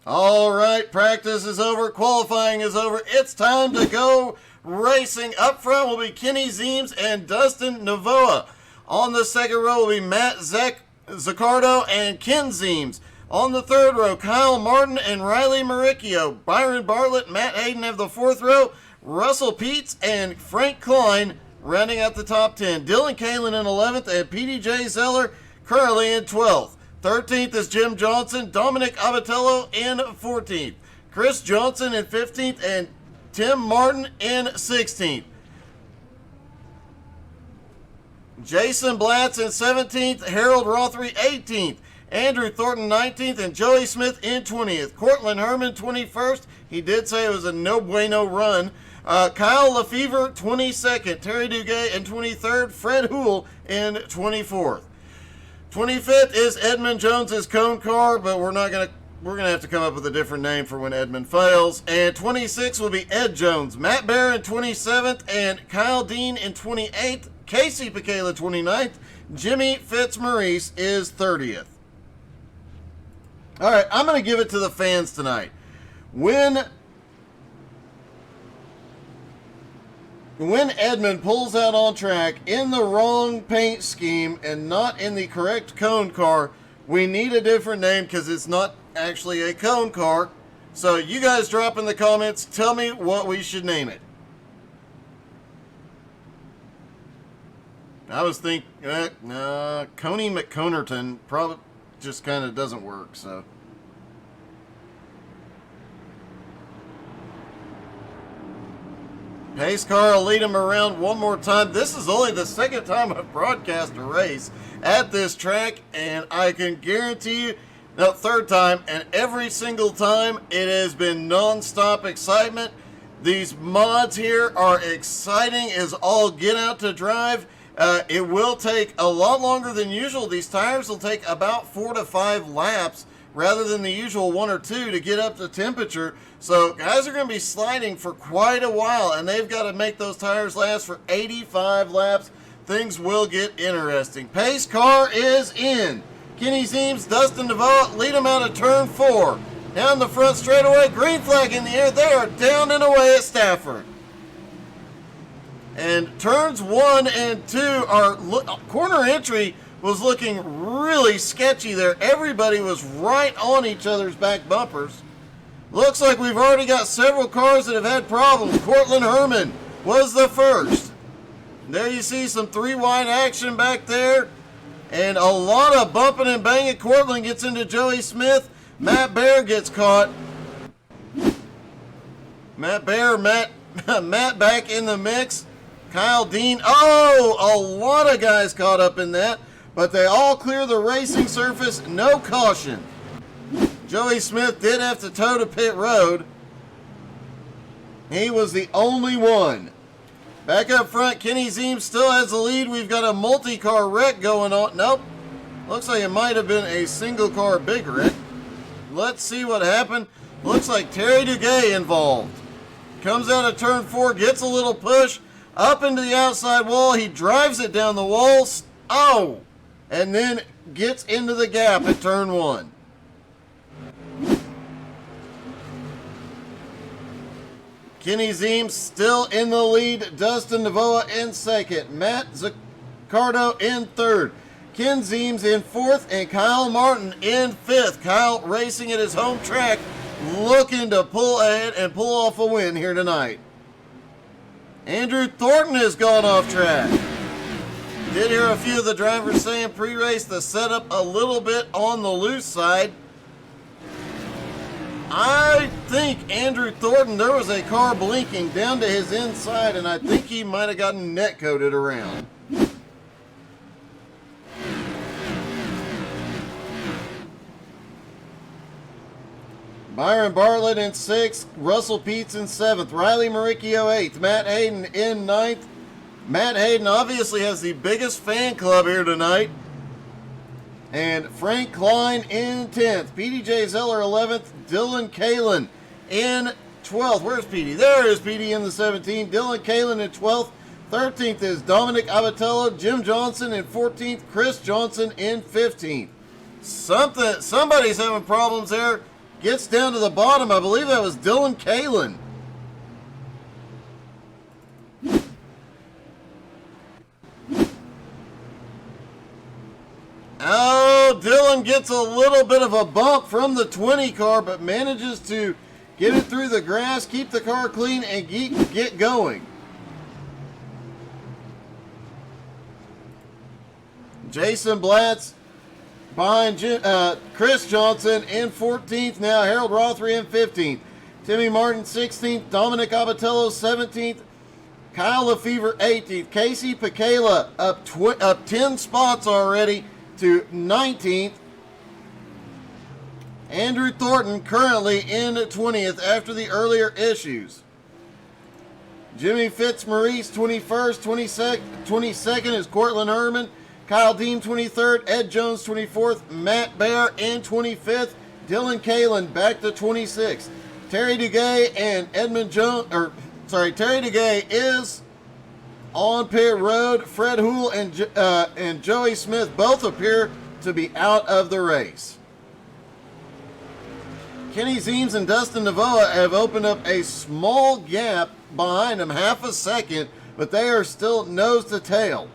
All right, practice is over. Qualifying is over. It's time to go racing. Up front will be Kenny Zeems and Dustin Navoa. On the second row will be Matt Zaccardo and Ken Zeems. On the third row, Kyle Martin and Riley Maricchio. Byron Bartlett, Matt Hayden have the fourth row. Russell Peets and Frank Klein rounding out the top 10. Dylan Kalin in 11th and PDJ Zeller currently in 12th. 13th is Jim Johnson, Dominic Abatello in 14th, Chris Johnson in 15th, and Tim Martin in 16th. Jason Blatz in 17th, Harold Rothery 18th, Andrew Thornton 19th, and Joey Smith in 20th. Cortland Herman 21st. He did say it was a no bueno run. Kyle Lefevre 22nd, Terry Duguay in 23rd, Fred Houle in 24th. 25th is Edmund Jones's cone car, but we're gonna have to come up with a different name for when Edmund fails. And 26th will be Ed Jones, Matt Bear in 27th, and Kyle Dean in 28th. Casey Picala 29th. Jimmy Fitzmaurice is 30th. All right, I'm gonna give it to the fans tonight. When Edmund pulls out on track in the wrong paint scheme and not in the correct cone car, we need a different name because it's not actually a cone car. So you guys drop in the comments, tell me what we should name it. I was thinking, Coney McConerton probably just kind of doesn't work, so. Pace car will lead him around one more time. This is only the second time I've broadcast a race at this track, and I can guarantee you, no, third time, and every single time it has been non-stop excitement. These mods here are exciting as all get out to drive. It will take a lot longer than usual. These tires will take about 4 to 5 laps rather than the usual 1 or 2 to get up to temperature. So guys are going to be sliding for quite a while, and they've got to make those tires last for 85 laps. Things will get interesting. Pace car is in. Kenny Zeems, Dustin Navoa lead them out of turn 4. Down the front straightaway, green flag in the air. They are down and away at Stafford. And turns 1 and 2 are corner entry was looking really sketchy there. Everybody was right on each other's back bumpers. Looks like we've already got several cars that have had problems. Cortland Herman was the first. There you see some 3-wide action back there. And a lot of bumping and banging. Cortland gets into Joey Smith. Matt Bear gets caught. Matt back in the mix. Kyle Dean. Oh, a lot of guys caught up in that. But they all clear the racing surface, no caution. Joey Smith did have to toe to pit road. He was the only one. Back up front, Kenny Zeems still has the lead. We've got a multi-car wreck going on. Nope. Looks like it might have been a single-car big wreck. Let's see what happened. Looks like Terry Duguay involved. Comes out of turn 4, gets a little push. Up into the outside wall. He drives it down the wall. Oh! And then gets into the gap at turn 1. Kenny Zeems still in the lead. Dustin Navoa in second. Matt Zaccardo in third. Ken Zeems in fourth. And Kyle Martin in fifth. Kyle racing at his home track, looking to pull ahead and pull off a win here tonight. Andrew Thornton has gone off track. Did hear a few of the drivers saying pre-race the setup a little bit on the loose side. I think Andrew Thornton, there was a car blinking down to his inside, and I think he might have gotten net coated around. Byron Bartlett in 6th, Russell Peets in 7th, Riley Maricchio 8th, Matt Hayden in 9th. Matt Hayden obviously has the biggest fan club here tonight. And Frank Klein in 10th. PDJ Zeller 11th. Dylan Kalin in 12th. Where's PD? There is PD in the 17th. Dylan Kalin in 12th. 13th is Dominic Abatello. Jim Johnson in 14th. Chris Johnson in 15th. Somebody's having problems there. Gets down to the bottom. I believe that was Dylan Kalin. Oh, Dylan gets a little bit of a bump from the 20 car, but manages to get it through the grass, keep the car clean, and get going. Jason Blatz behind Chris Johnson in 14th now. Harold Rothery in 15th. Timmy Martin 16th. Dominic Abatello 17th. Kyle Lefevre 18th. Casey Pekela up 10 spots already to 19th. Andrew Thornton currently in 20th after the earlier issues. Jimmy Fitzmaurice 21st. 22nd is Cortland Herman. Kyle Dean 23rd. Ed Jones 24th. Matt Bear in 25th. Dylan Kalin back to 26th. Terry Duguay and Terry Duguay is on pit road. Fred Houle and Joey Smith both appear to be out of the race. Kenny Zeems and Dustin Navoa have opened up a small gap behind them, half a second, but they are still nose to tail.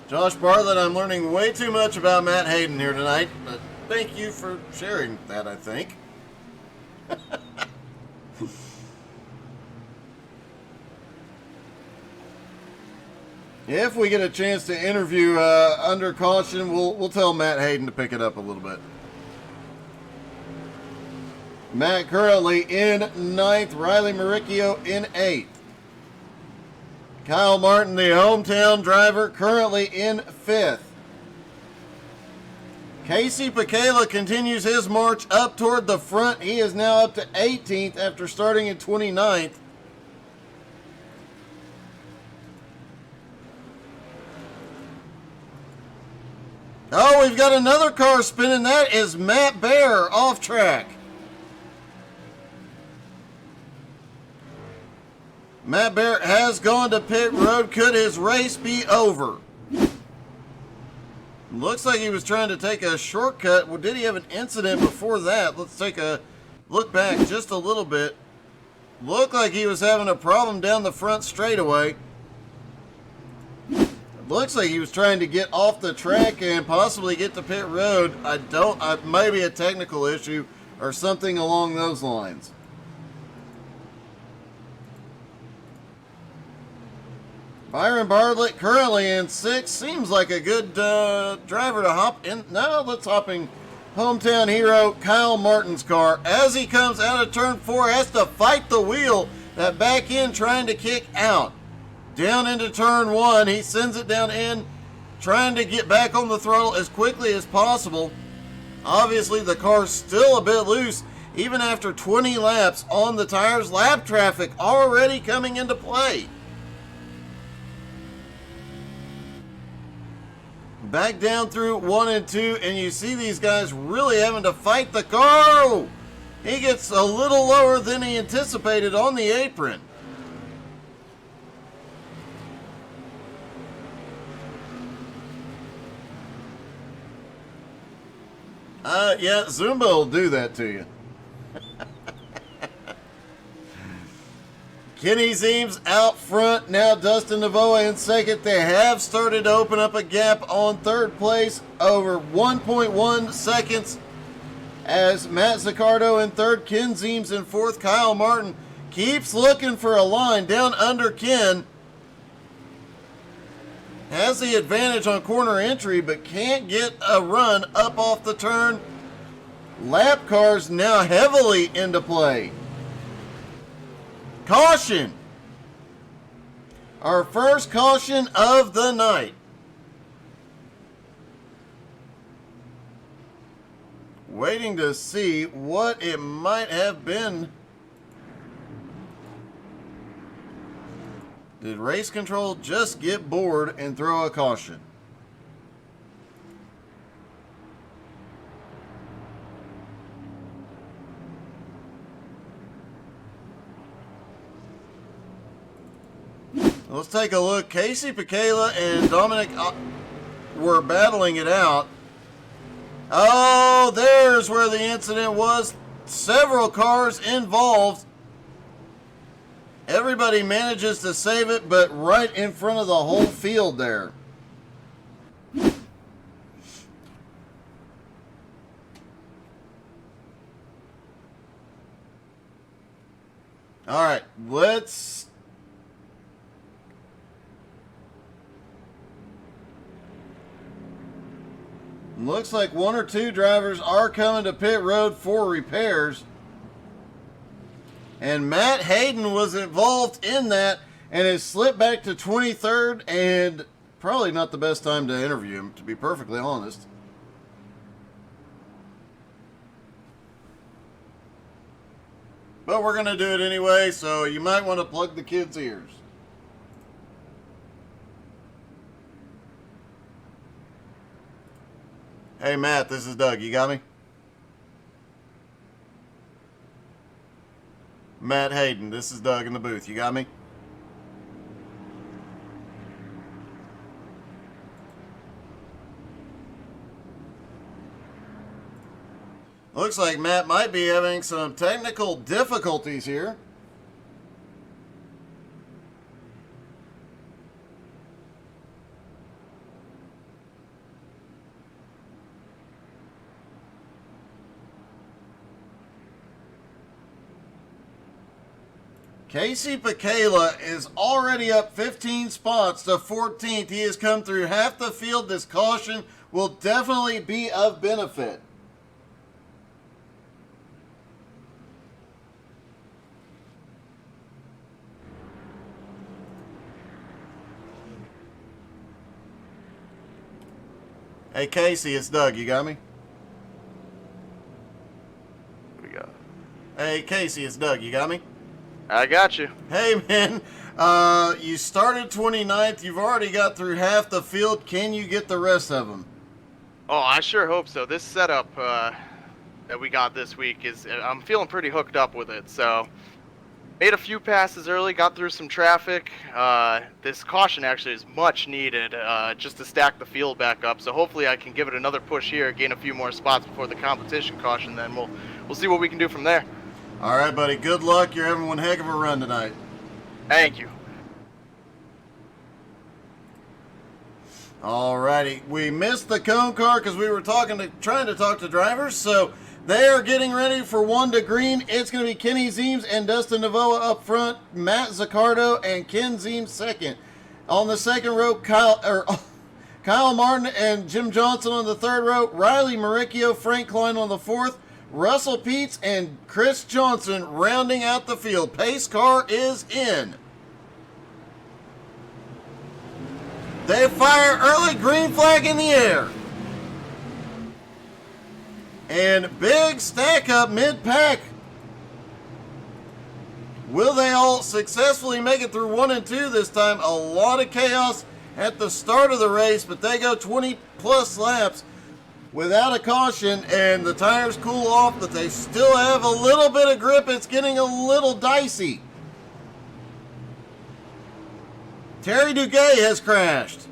Josh Bartlett, I'm learning way too much about Matt Hayden here tonight, but thank you for sharing that, I think. If we get a chance to interview under caution, we'll tell Matt Hayden to pick it up a little bit. Matt currently in 9th, Riley Maricchio in 8th. Kyle Martin, the hometown driver, currently in 5th. Casey Pekela continues his march up toward the front. He is now up to 18th after starting in 29th. Oh, we've got another car spinning. That is Matt Bear off track. Matt Bear has gone to pit road. Could his race be over? Looks like he was trying to take a shortcut. Well, did he have an incident before that? Let's take a look back just a little bit. Looked like he was having a problem down the front straightaway. Looks like he was trying to get off the track and possibly get to pit road. Maybe a technical issue or something along those lines. Byron Bartlett currently in 6th. Seems like a good driver to hop in. Now let's hop in hometown hero Kyle Martin's car. As he comes out of turn 4, has to fight the wheel. That back end trying to kick out. Down into turn 1, he sends it down in, trying to get back on the throttle as quickly as possible. Obviously, the car's still a bit loose, even after 20 laps on the tires. Lap traffic already coming into play. Back down through 1 and 2, and you see these guys really having to fight the car. Oh, he gets a little lower than he anticipated on the apron. Yeah, Zumba will do that to you. Kenny Zeems out front. Now Dustin Navoa in 2nd. They have started to open up a gap on 3rd place over 1.1 seconds as Matt Zaccardo in 3rd. Ken Zeems in 4th. Kyle Martin keeps looking for a line down under Ken. Has the advantage on corner entry, but can't get a run up off the turn. Lap cars now heavily into play. Caution. Our first caution of the night. Waiting to see what it might have been. Did race control just get bored and throw a caution? Let's take a look. Casey Pekela and Dominic were battling it out. Oh, there's where the incident was. Several cars involved. Everybody manages to save it, but right in front of the whole field there. All right, let's... Looks like one or two drivers are coming to pit road for repairs. And Matt Hayden was involved in that and has slipped back to 23rd, and probably not the best time to interview him, to be perfectly honest. But we're going to do it anyway, so you might want to plug the kids' ears. Hey, Matt, this is Doug. You got me? Matt Hayden, this is Doug in the booth. You got me? Looks like Matt might be having some technical difficulties here. Casey Pekela is already up 15 spots to 14th. He has come through half the field. This caution will definitely be of benefit. Hey, Casey, it's Doug. You got me? What do we got? Hey, Casey, it's Doug. You got me? I got you. Hey, man. You started 29th. You've already got through half the field. Can you get the rest of them? Oh, I sure hope so. This setup that we got this week is, I'm feeling pretty hooked up with it. So, made a few passes early, got through some traffic. This caution actually is much needed just to stack the field back up. So hopefully I can give it another push here, gain a few more spots before the competition caution. Then we'll see what we can do from there. All right, buddy. Good luck. You're having one heck of a run tonight. Thank you. All righty. We missed the cone car because we were trying to talk to drivers. So they are getting ready for 1 to green. It's going to be Kenny Zeems and Dustin Navoa up front, Matt Zaccardo and Ken Zeems second. On the second row, Kyle Martin and Jim Johnson on the third row, Riley Maricchio, Frank Klein on the fourth, Russell Peets and Chris Johnson rounding out the field. Pace car is in. They fire early, green flag in the air. And big stack up mid-pack. Will they all successfully make it through 1 and 2 this time? A lot of chaos at the start of the race, but they go 20 plus laps without a caution, and the tires cool off, but they still have a little bit of grip. It's getting a little dicey. Terry Duguay has crashed.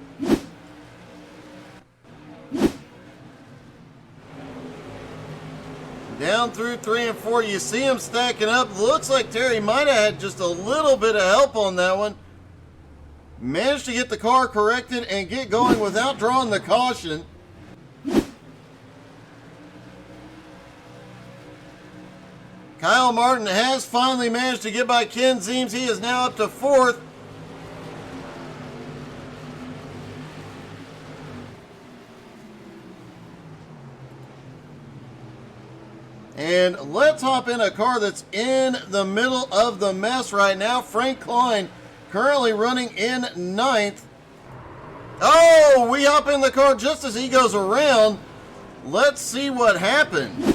Down through 3 and 4, you see him stacking up. Looks like Terry might have had just a little bit of help on that one. Managed to get the car corrected and get going without drawing the caution. Kyle Martin has finally managed to get by Ken Zeems. He is now up to 4th. And let's hop in a car that's in the middle of the mess right now. Frank Klein currently running in 9th. Oh, we hop in the car just as he goes around. Let's see what happened.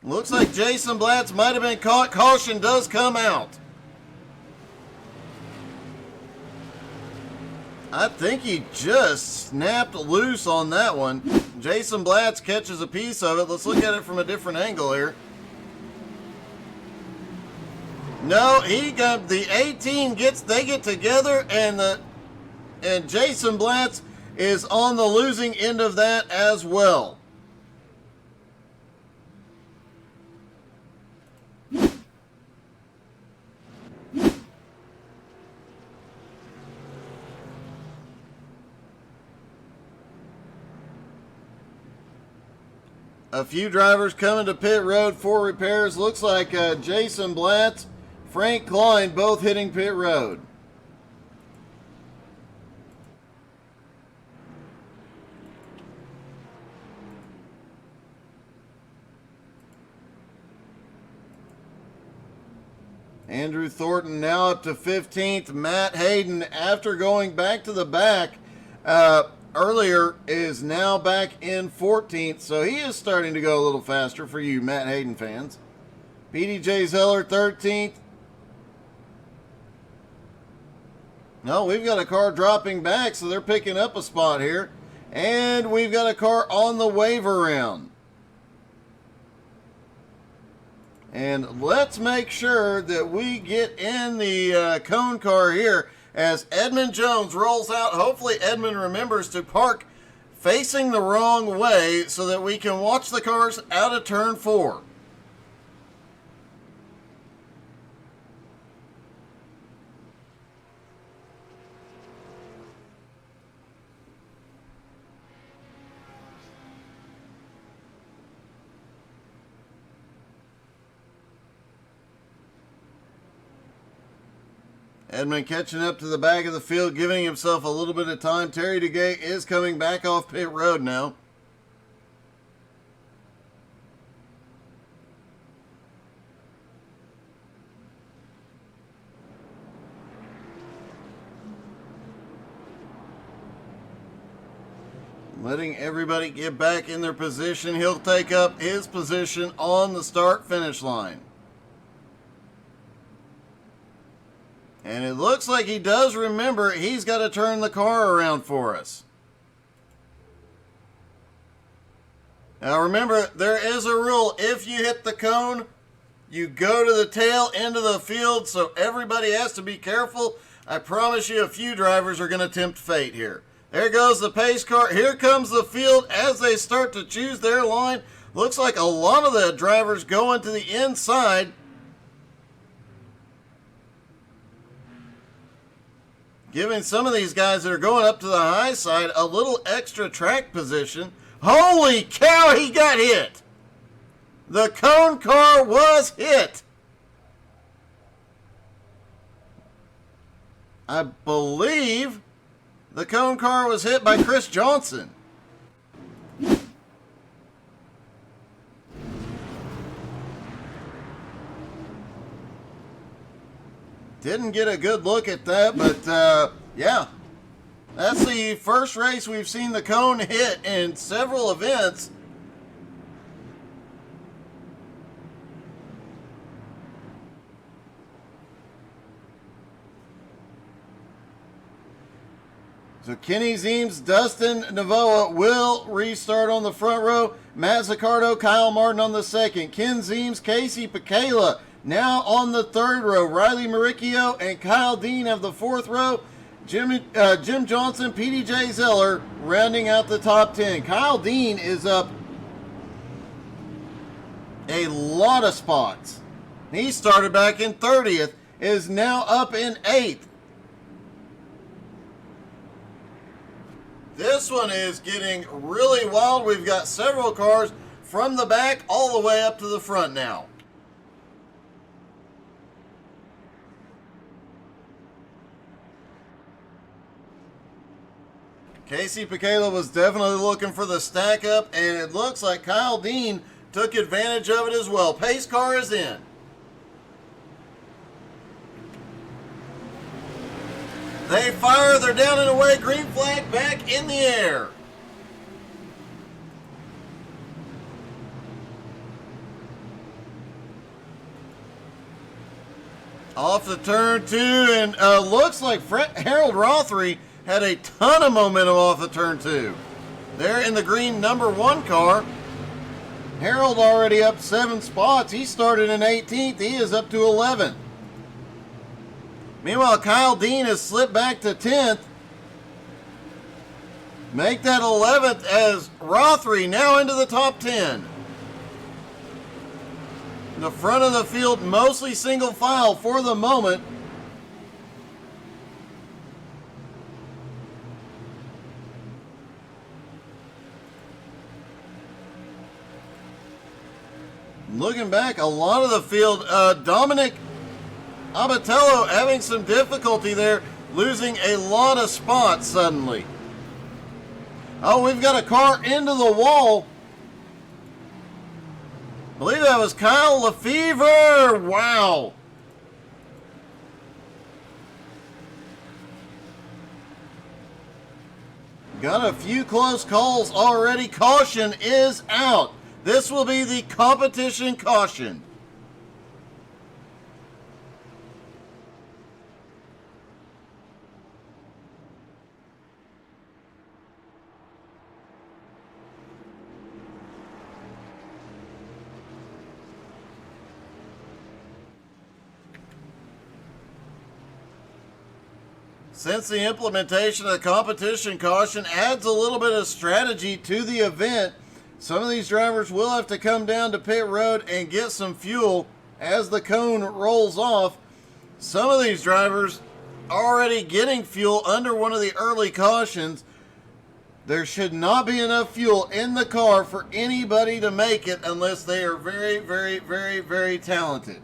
Looks like Jason Blatz might have been caught. Caution does come out. I think he just snapped loose on that one. Jason Blatz catches a piece of it. Let's look at it from a different angle here. No, he got the 18 they get together, and Jason Blatz is on the losing end of that as well. A few drivers coming to pit road for repairs. Looks like Jason Blatz, Frank Klein both hitting pit road. Andrew Thornton now up to 15th. Matt Hayden, after going back to the back earlier, is now back in 14th. So he is starting to go a little faster for you Matt Hayden fans. PDJ Zeller 13th. No, we've got a car dropping back, so they're picking up a spot here. And we've got a car on the wave around. And let's make sure that we get in the cone car here as Edmund Jones rolls out. Hopefully Edmund remembers to park facing the wrong way so that we can watch the cars out of turn 4. Edmund catching up to the back of the field, giving himself a little bit of time. Terry DeGay is coming back off pit road now. Letting everybody get back in their position. He'll take up his position on the start-finish line. And it looks like he does remember he's got to turn the car around for us. Now remember, there is a rule. If you hit the cone, you go to the tail end of the field, so everybody has to be careful. I promise you a few drivers are going to tempt fate here. There goes the pace car. Here comes the field as they start to choose their line. Looks like a lot of the drivers going to the inside. Giving some of these guys that are going up to the high side a little extra track position. Holy cow, he got hit! The cone car was hit. I believe the cone car was hit by Chris Johnson. Didn't get a good look at that, but yeah. That's the first race we've seen the cone hit in several events. So Kenny Zeems, Dustin Navoa will restart on the front row. Matt Zaccardo, Kyle Martin on the second. Ken Zeems, Casey Pacala now on the third row. Riley Maricchio and Kyle Dean have the fourth row. Jim Johnson, PDJ Zeller rounding out the top 10. Kyle Dean is up a lot of spots. He started back in 30th, is now up in 8th. This one is getting really wild. We've got several cars from the back all the way up to the front now. Casey Pacala was definitely looking for the stack up, and it looks like Kyle Dean took advantage of it as well. Pace car is in. They fire, they're down and away, green flag back in the air. Off the turn 2, and looks like Harold Rothery had a ton of momentum off the turn 2. They're in the green number 1 car. Harold already up 7 spots. He started in 18th. He is up to 11th. Meanwhile, Kyle Dean has slipped back to 10th. Make that 11th as Rothery now into the top 10. The front of the field mostly single file for the moment. Looking back, a lot of the field, Dominic Abatello having some difficulty there, losing a lot of spots suddenly. Oh, we've got a car into the wall. I believe that was Kyle Lefevre. Wow. Got a few close calls already. Caution is out. This will be the competition caution. Since the implementation of the competition caution adds a little bit of strategy to the event, some of these drivers will have to come down to pit road and get some fuel as the cone rolls off. Some of these drivers already getting fuel under one of the early cautions. There should not be enough fuel in the car for anybody to make it unless they are very, very, very, very talented.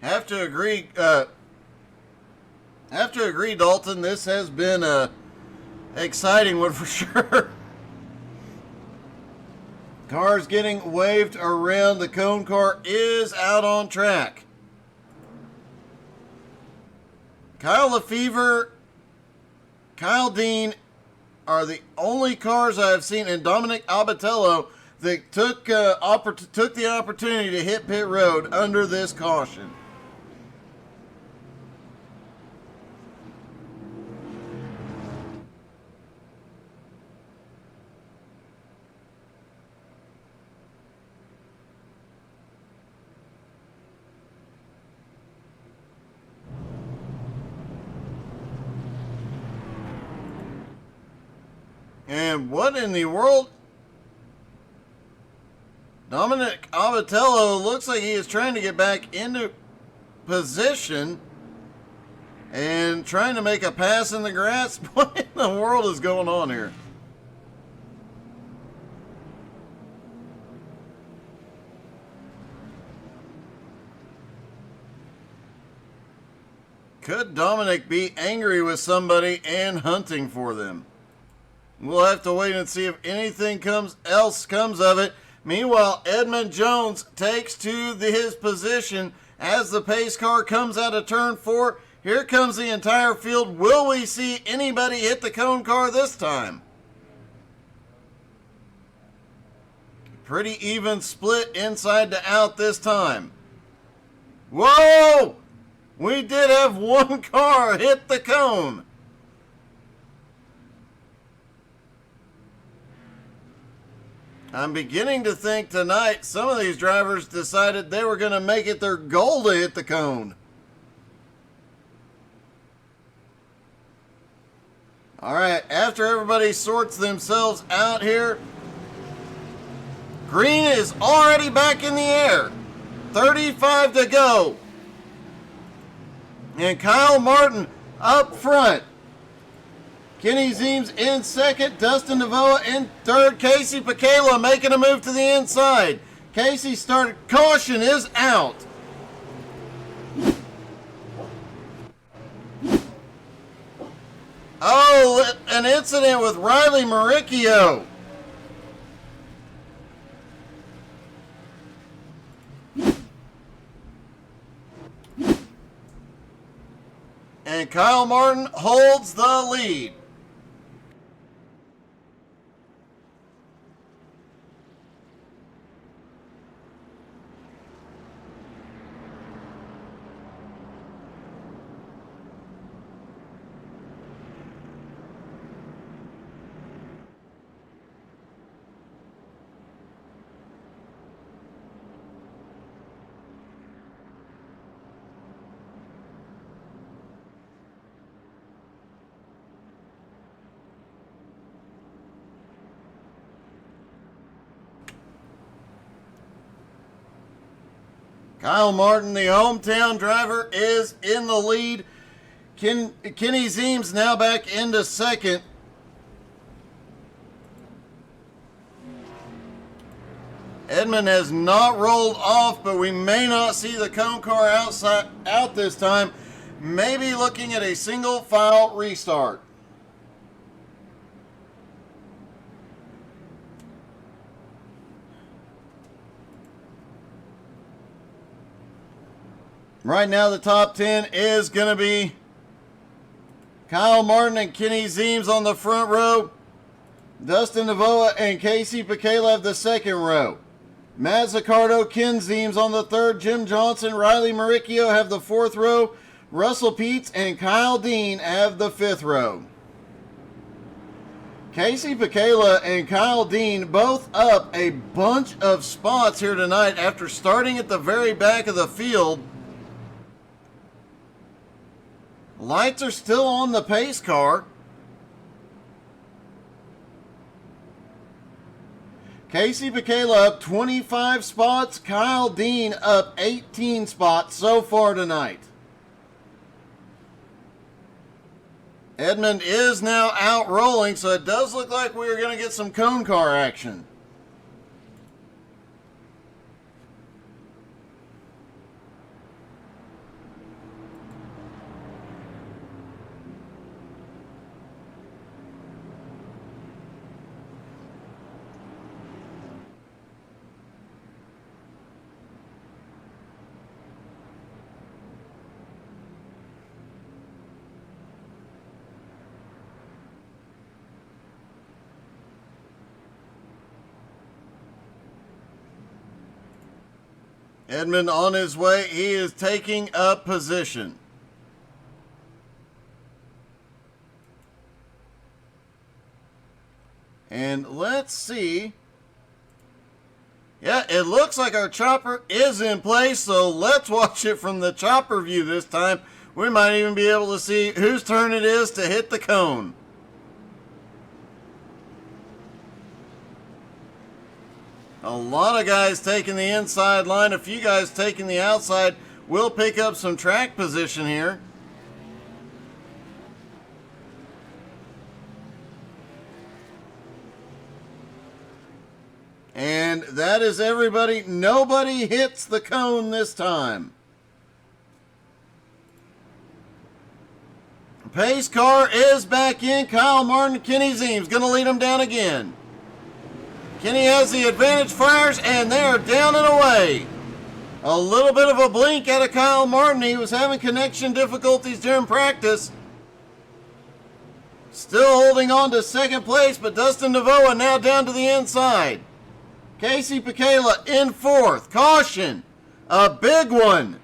Have to agree, Dalton. This has been a exciting one for sure. Cars getting waved around. The cone car is out on track. Kyle Lefevre, Kyle Dean are the only cars I have seen, and Dominic Abatello that took the opportunity to hit pit road under this caution. And what in the world? Dominic Abatello looks like he is trying to get back into position and trying to make a pass in the grass. What in the world is going on here? Could Dominic be angry with somebody and hunting for them? We'll have to wait and see if anything else comes of it. Meanwhile, Edmund Jones takes to his position as the pace car comes out of turn 4. Here comes the entire field. Will we see anybody hit the cone car this time? Pretty even split inside to out this time. Whoa! We did have one car hit the cone. I'm beginning to think tonight some of these drivers decided they were going to make it their goal to hit the cone. All right, after everybody sorts themselves out here, green is already back in the air. 35 to go. And Kyle Martin up front. Kenny Zeems in second, Dustin Navoa in third, Casey Pacala making a move to the inside. Casey started, caution is out. Oh, an incident with Riley Maricchio. And and Kyle Martin holds the lead. Kyle Martin, the hometown driver, is in the lead. Kenny Zeems now back into second. Edmond has not rolled off, but we may not see the cone car out this time. Maybe looking at a single file restart. Right now, the top 10 is going to be Kyle Martin and Kenny Zeems on the front row. Dustin Navoa and Casey Pekalev the second row. Matt Zaccardo, Ken Zeems on the third. Jim Johnson, Riley Maricchio have the fourth row. Russell Peets and Kyle Dean have the fifth row. Casey Pekala and Kyle Dean both up a bunch of spots here tonight after starting at the very back of the field. Lights are still on the pace car. Casey Pekala up 25 spots. Kyle Dean up 18 spots so far tonight. Edmond is now out rolling, so it does look like we are going to get some cone car action. Edmond on his way. He is taking up position. And let's see. Yeah, it looks like our chopper is in place, so let's watch it from the chopper view this time. We might even be able to see whose turn it is to hit the cone. A lot of guys taking the inside line, a few guys taking the outside. We'll pick up some track position here. And that is everybody. Nobody hits the cone this time. Pace car is back in. Kyle Martin, Kenny Zeems going to lead them down again. Kenny has the advantage, fires, and they're down and away. A little bit of a blink out of Kyle Martin. He was having connection difficulties during practice. Still holding on to second place, but Dustin Navoa now down to the inside. Casey Pekala in fourth. Caution. A big one.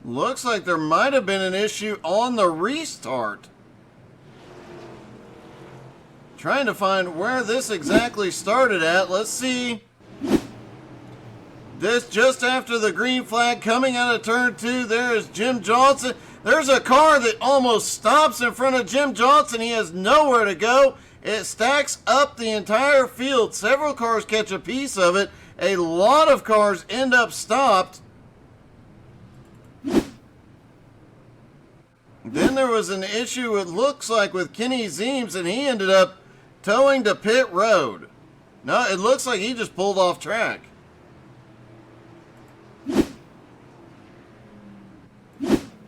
Looks like there might have been an issue on the restart. Trying to find where this exactly started at. Let's see. This just after the green flag coming out of turn 2. There is Jim Johnson. There's a car that almost stops in front of Jim Johnson. He has nowhere to go. It stacks up the entire field. Several cars catch a piece of it. A lot of cars end up stopped. Then there was an issue, it looks like, with Kenny Zeems, and he ended up towing to pit road. No, it looks like he just pulled off track.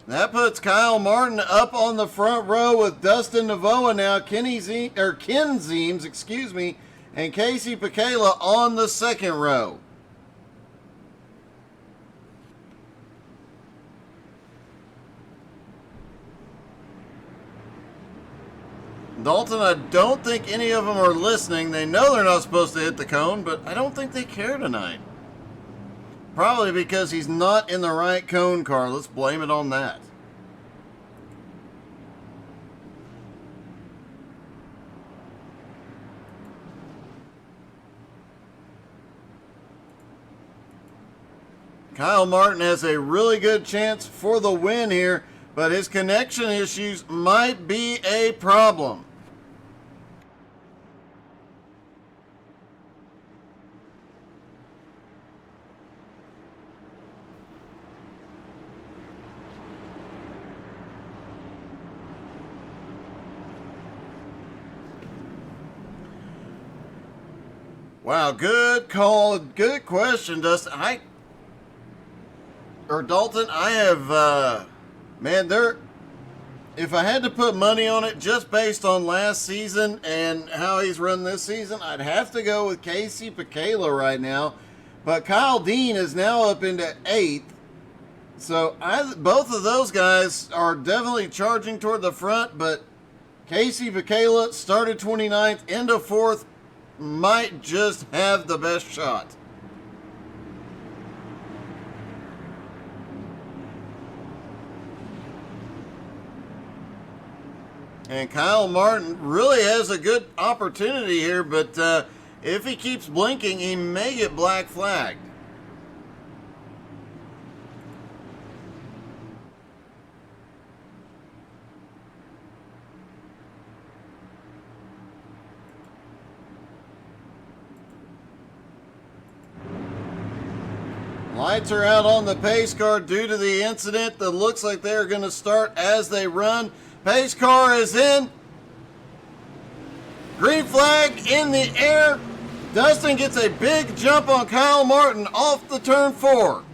That puts Kyle Martin up on the front row with Dustin Navoa now, Ken Zeems, excuse me, and Casey Pekela on the second row. Dalton, I don't think any of them are listening. They know they're not supposed to hit the cone, but I don't think they care tonight. Probably because he's not in the right cone car. Let's blame it on that. Kyle Martin has a really good chance for the win here, but his connection issues might be a problem. Wow, good call, good question, Dustin. Dalton, I have, if I had to put money on it just based on last season and how he's run this season, I'd have to go with Casey Pekela right now. But Kyle Dean is now up into 8th. So both of those guys are definitely charging toward the front, but Casey Pekela started 29th into 4th, might just have the best shot. And Kyle Martin really has a good opportunity here, but if he keeps blinking, he may get black flagged. Lights are out on the pace car due to the incident that looks like they're going to start as they run. Pace car is in. Green flag in the air. Dustin gets a big jump on Kyle Martin off the turn 4.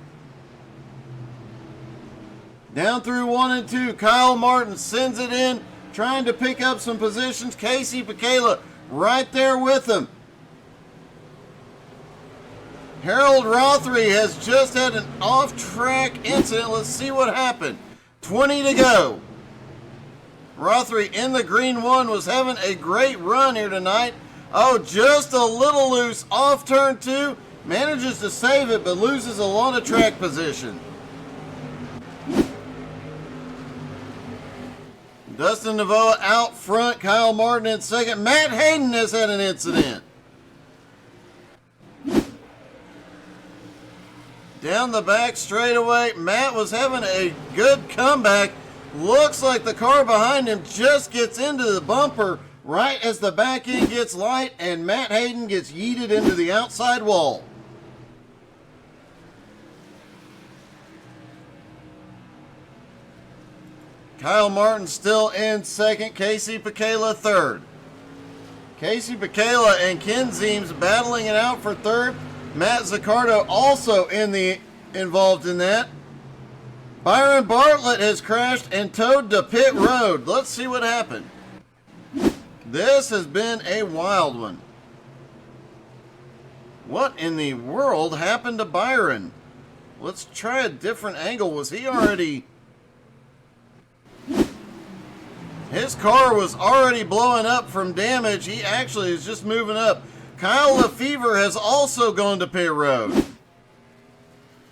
Down through 1 and 2, Kyle Martin sends it in, trying to pick up some positions. Casey Pekela right there with him. Harold Rothery has just had an off-track incident. Let's see what happened. 20 to go. Rothery in the green 1 was having a great run here tonight. Oh, just a little loose off turn 2. Manages to save it, but loses a lot of track position. Dustin Navoa out front. Kyle Martin in second. Matt Hayden has had an incident. Down the back straightaway, Matt was having a good comeback. Looks like the car behind him just gets into the bumper right as the back end gets light, and Matt Hayden gets yeeted into the outside wall. Kyle Martin still in second, Casey Pekela third. Casey Pekela and Ken Zeems battling it out for third. Matt Zaccardo also involved in that. Byron Bartlett has crashed and towed to pit road. Let's see what happened. This has been a wild one. What in the world happened to Byron? Let's try a different angle. Was he already... His car was already blowing up from damage. He actually is just moving up. Kyle Lefevre has also gone to pit road.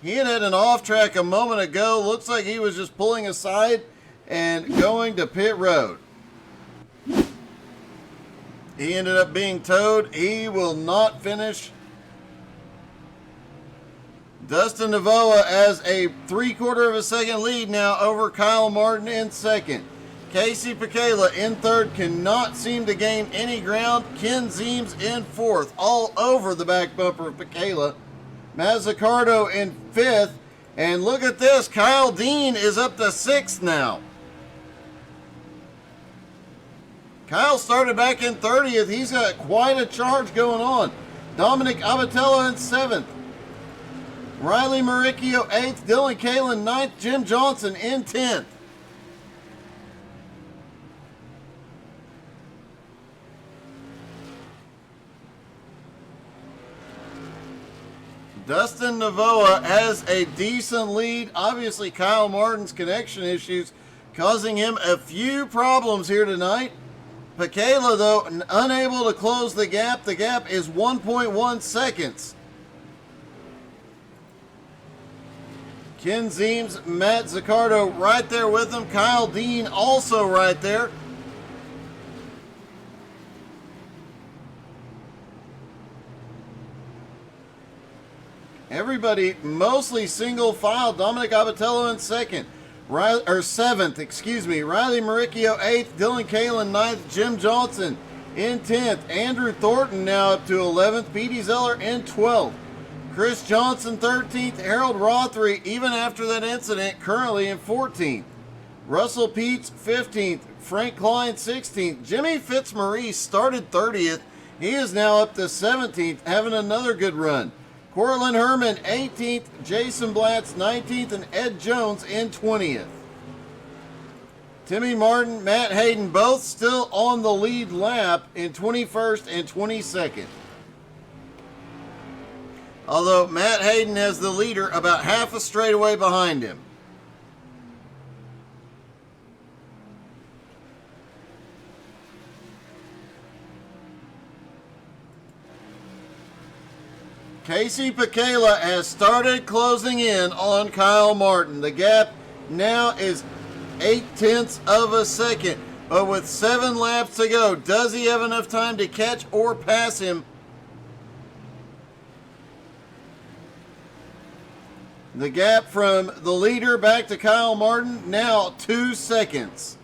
He had an off track a moment ago. Looks like he was just pulling aside and going to pit road. He ended up being towed. He will not finish. Dustin Navoa has a 3/4 of a second lead now over Kyle Martin in second. Casey Pekela in third, cannot seem to gain any ground. Ken Zeems in fourth, all over the back bumper of Pekela. Mazzicardo in fifth, and look at this, Kyle Dean is up to sixth now. Kyle started back in 30th. He's got quite a charge going on. Dominic Abatello in 7th. Riley Maricchio 8th. Dylan Kalin 9th. Jim Johnson in 10th. Dustin Navoa has a decent lead. Obviously, Kyle Martin's connection issues causing him a few problems here tonight. Pekela, though, unable to close the gap. The gap is 1.1 seconds. Ken Zeems, Matt Zaccardo right there with him. Kyle Dean also right there. Everybody mostly single file. Dominic Abatello in 2nd. Seventh, excuse me. Riley Maricchio 8th. Dylan Kalin 9th. Jim Johnson in 10th. Andrew Thornton now up to 11th. Petey Zeller in 12th. Chris Johnson 13th. Harold Rothery, even after that incident, currently in 14th. Russell Peets 15th. Frank Klein 16th. Jimmy Fitzmaurice started 30th. He is now up to 17th, having another good run. Cortland Herman 18th, Jason Blatz 19th, and Ed Jones in 20th. Timmy Martin, Matt Hayden both still on the lead lap in 21st and 22nd. Although Matt Hayden has the leader about half a straightaway behind him. Casey Pekela has started closing in on Kyle Martin. The gap now is 0.8 of a second. But with 7 laps to go, does he have enough time to catch or pass him? The gap from the leader back to Kyle Martin, now 2 seconds.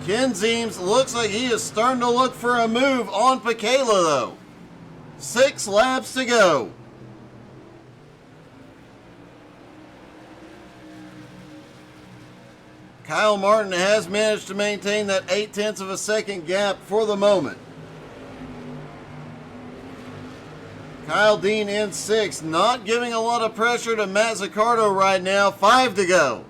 Ken Zeems looks like he is starting to look for a move on Pekela, though. 6 laps to go. Kyle Martin has managed to maintain that 0.8 of a second gap for the moment. Kyle Dean in 6th, not giving a lot of pressure to Matt Zaccardo right now. 5 to go.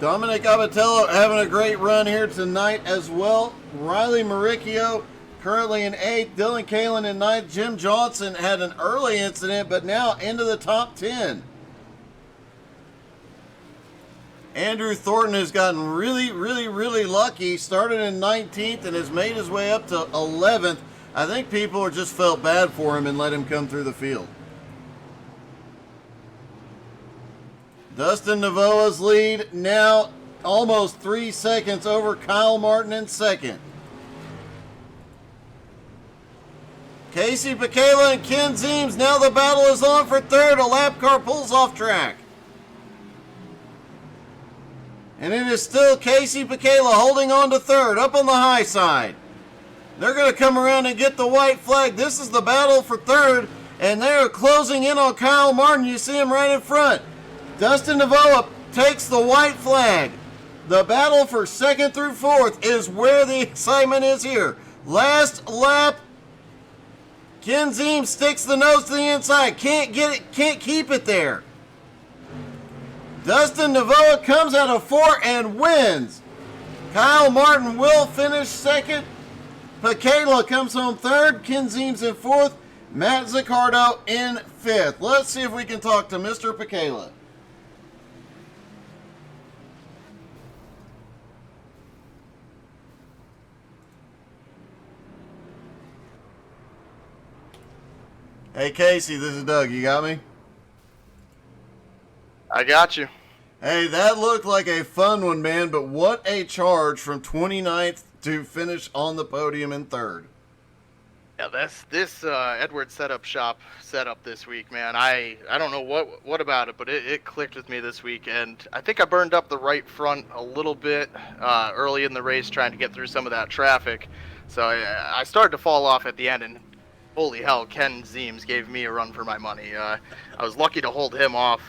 Dominic Abatello having a great run here tonight as well. Riley Maricchio currently in 8th. Dylan Kalin in 9th. Jim Johnson had an early incident, but now into the top 10. Andrew Thornton has gotten really lucky. Started in 19th and has made his way up to 11th. I think people just felt bad for him and let him come through the field. Dustin Navoa's lead now almost 3 seconds over Kyle Martin in 2nd. Casey Pekela and Ken Zeems, now the battle is on for 3rd. A lap car pulls off track. And it is still Casey Pekela holding on to 3rd, up on the high side. They're going to come around and get the white flag. This is the battle for 3rd, and they're closing in on Kyle Martin. You see him right in front. Dustin Navoa takes the white flag. The battle for 2nd through 4th is where the excitement is here. Last lap, Ken Zeems sticks the nose to the inside. Can't get it, can't keep it there. Dustin Navoa comes out of 4 and wins. Kyle Martin will finish 2nd. Pekela comes home 3rd. Ken Zeems in 4th. Matt Zaccardo in 5th. Let's see if we can talk to Mr. Pekela. Hey Casey, this is Doug. You got me? I got you. Hey, that looked like a fun one, man, but what a charge from 29th to finish on the podium in 3rd. Yeah, this Edward setup shop setup this week, man. I don't know what about it, but it clicked with me this week, and I think I burned up the right front a little bit early in the race trying to get through some of that traffic. So I started to fall off at the end, and holy hell, Ken Zeems gave me a run for my money. I was lucky to hold him off.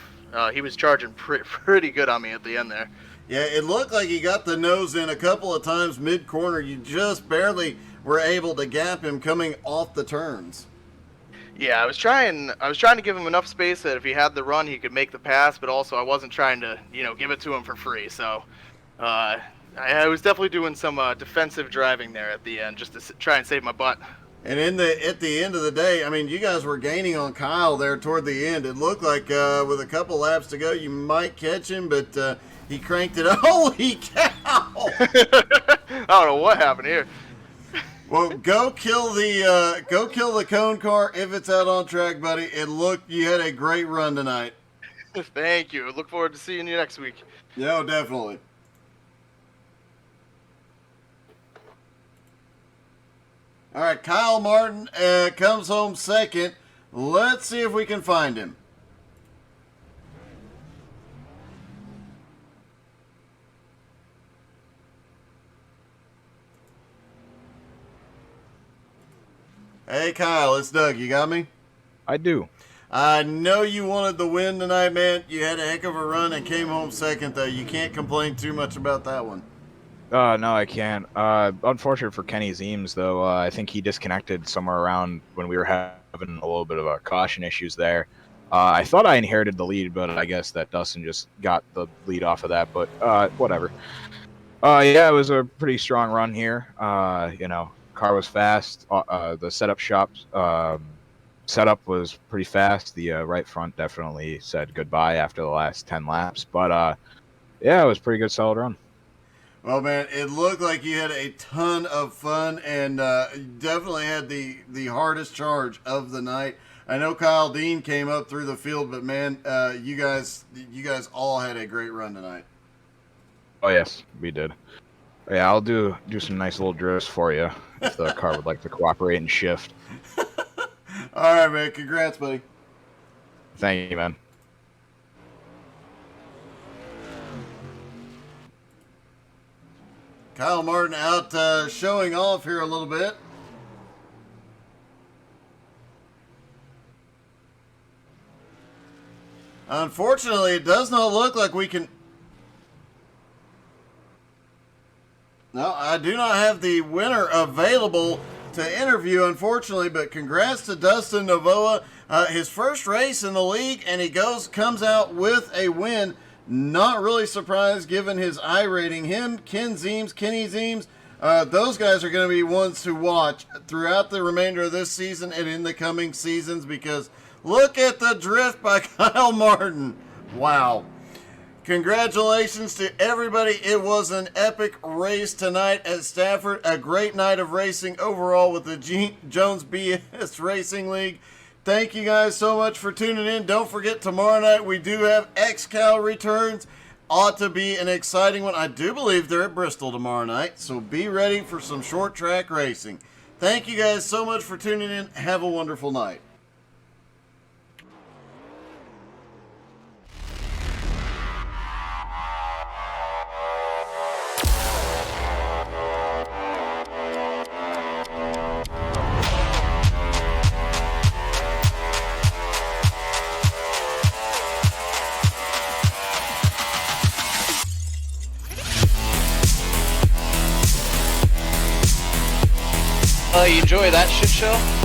He was charging pretty good on me at the end there. Yeah, it looked like he got the nose in a couple of times mid-corner. You just barely were able to gap him coming off the turns. Yeah, I was trying to give him enough space that if he had the run, he could make the pass, but also I wasn't trying to, give it to him for free. So, I was definitely doing some defensive driving there at the end just to try and save my butt. And at the end of the day, I mean, you guys were gaining on Kyle there toward the end. It looked like with a couple laps to go, you might catch him, but he cranked it. Holy cow! I don't know what happened here. Well, go kill the cone car if it's out on track, buddy. You had a great run tonight. Thank you. Look forward to seeing you next week. Yeah, definitely. All right, Kyle Martin comes home second. Let's see if we can find him. Hey, Kyle, it's Doug. You got me? I do. I know you wanted the win tonight, man. You had a heck of a run and came home second, though. You can't complain too much about that one. No, I can't. Unfortunate for Kenny Zeems, though. I think he disconnected somewhere around when we were having a little bit of a caution issues there. I thought I inherited the lead, but I guess that Dustin just got the lead off of that. But whatever. Yeah, it was a pretty strong run here. Car was fast. The setup was pretty fast. The right front definitely said goodbye after the last 10 laps. But yeah, it was a pretty good, solid run. Well, man, it looked like you had a ton of fun and definitely had the hardest charge of the night. I know Kyle Dean came up through the field, but man, you guys all had a great run tonight. Oh yes, we did. Yeah, I'll do some nice little drifts for you if the car would like to cooperate and shift. All right, man. Congrats, buddy. Thank you, man. Kyle Martin out showing off here a little bit. Unfortunately, it does not look like we can... No, I do not have the winner available to interview, unfortunately, but congrats to Dustin Novoa. His first race in the league, and he comes out with a win. Not really surprised given his iRating. Him, Kenny Zeems, those guys are going to be ones to watch throughout the remainder of this season and in the coming seasons, because look at the drift by Kyle Martin. Wow. Congratulations to everybody. It was an epic race tonight at Stafford. A great night of racing overall with the Jones BS Racing League. Thank you guys so much for tuning in. Don't forget, tomorrow night we do have XCal returns. Ought to be an exciting one. I do believe they're at Bristol tomorrow night, so be ready for some short track racing. Thank you guys so much for tuning in. Have a wonderful night. You enjoy that shit show?